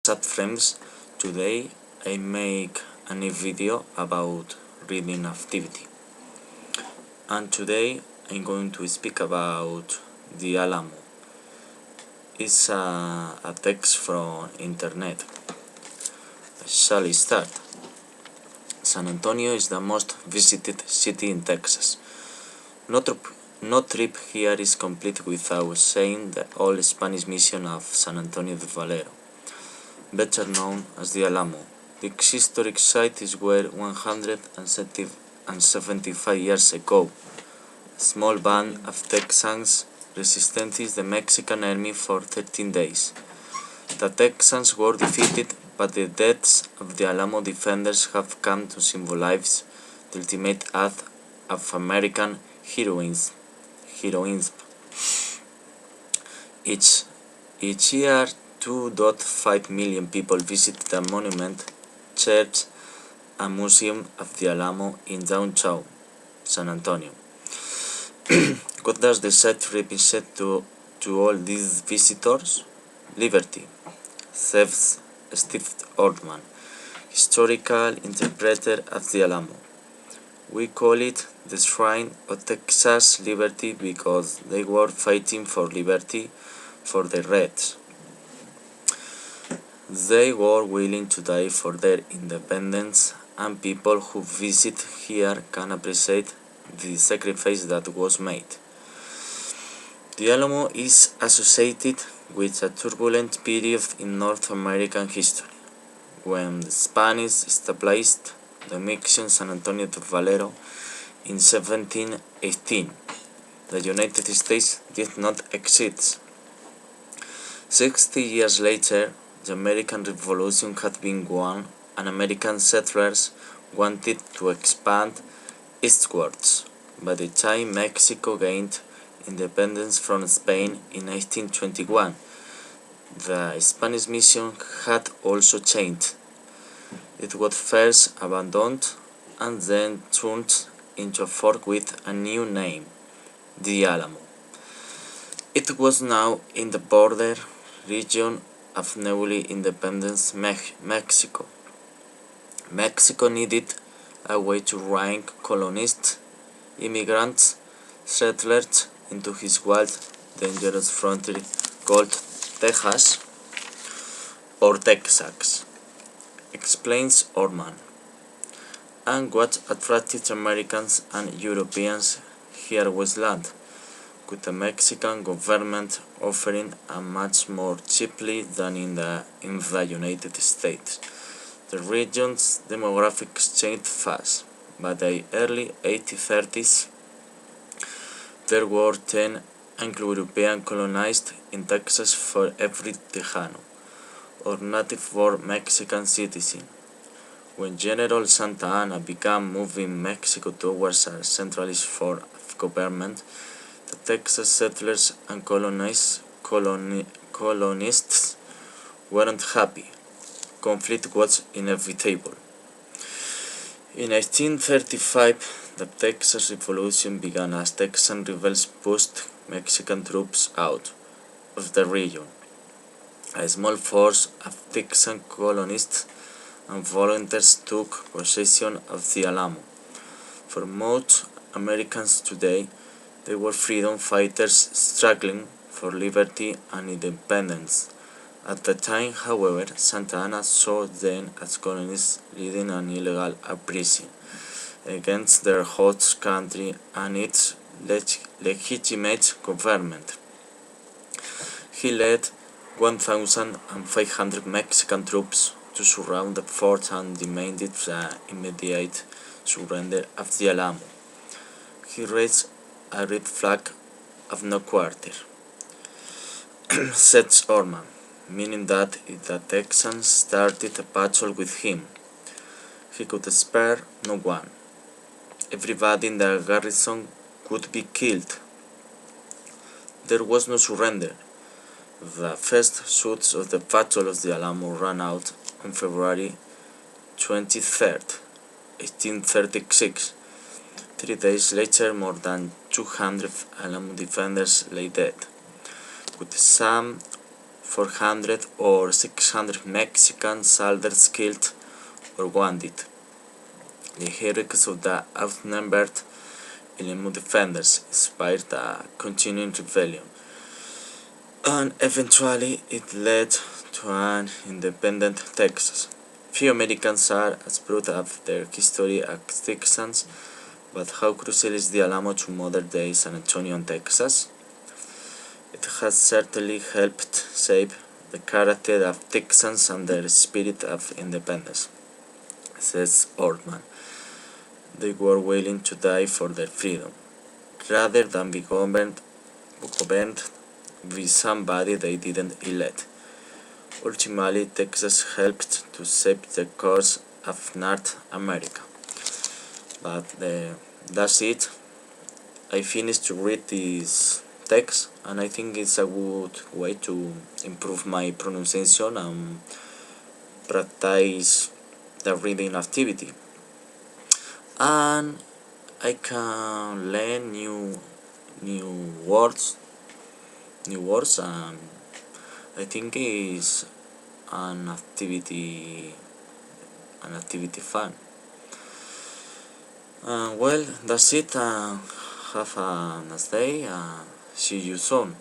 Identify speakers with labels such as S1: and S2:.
S1: What's up friends, today I make a new video about reading activity, and today I'm going to speak about the Alamo. It's a text from internet. Shall I start? San Antonio is the most visited city in Texas. No trip here is complete without saying the old Spanish mission of San Antonio de Valero, better known as the Alamo. This historic site is where 175 years ago, a small band of Texans resisted the Mexican army for 13 days. The Texans were defeated, but the deaths of the Alamo defenders have come to symbolize the ultimate act of American heroism. Each year, 2.5 million people visit the monument, church, and museum of the Alamo in downtown San Antonio. What does the site represent to all these visitors? Liberty, says Steve Ortman, historical interpreter of the Alamo. We call it the Shrine of Texas Liberty because they were fighting for liberty for the Reds. They were willing to die for their independence, and people who visit here can appreciate the sacrifice that was made. The Alamo is associated with a turbulent period in North American history, when the Spanish established the mission San Antonio de Valero in 1718. The United States did not exist. 60 years later, the American Revolution had been won, and American settlers wanted to expand eastwards. By the time Mexico gained independence from Spain in 1821, the Spanish mission had also changed. It was first abandoned and then turned into a fort with a new name, the Alamo. It was now in the border region of newly independent Mexico. Mexico needed a way to rank colonists, immigrants, settlers into his wild, dangerous frontier called Texas or Texas, explains Orman. And what attracted Americans and Europeans here was land, with the Mexican government offering a much more cheaply than in the United States. The region's demographics changed fast. By the early 1830s, there were 10 Anglo-European colonized in Texas for every Tejano, or native-born Mexican citizen. When General Santa Anna began moving Mexico towards a centralized form of government, the Texas settlers and colonists weren't happy. Conflict was inevitable. In 1835, the Texas Revolution began as Texan rebels pushed Mexican troops out of the region. A small force of Texan colonists and volunteers took possession of the Alamo. For most Americans today, they were freedom fighters struggling for liberty and independence. At the time, however, Santa Anna saw them as colonists leading an illegal uprising against their host country and its legitimate government. He led 1,500 Mexican troops to surround the fort and demanded the immediate surrender of the Alamo. He raised a red flag of no quarter, said Orman, meaning that if the Texans started a battle with him, he could spare no one. Everybody in the garrison would be killed. There was no surrender. The first shoots of the Battle of the Alamo ran out on February 23rd, 1836. 3 days later, more than 200 Alamo defenders lay dead, with some 400 or 600 Mexican soldiers killed or wounded. The heroics of the outnumbered enemy defenders inspired a continuing rebellion, and eventually it led to an independent Texas. Few Americans are as proud of their history as Texans, but how crucial is the Alamo to modern-day San Antonio and Texas? It has certainly helped shape the character of Texans and their spirit of independence, says Ortman. They were willing to die for their freedom, rather than be governed by somebody they didn't elect. Ultimately, Texas helped to shape the course of North America. But that's it. I finished to read this text, and I think it's a good way to improve my pronunciation and practice the reading activity. And I can learn new words, and I think it's an activity fun. Well, that's it. Have a nice day. See you soon.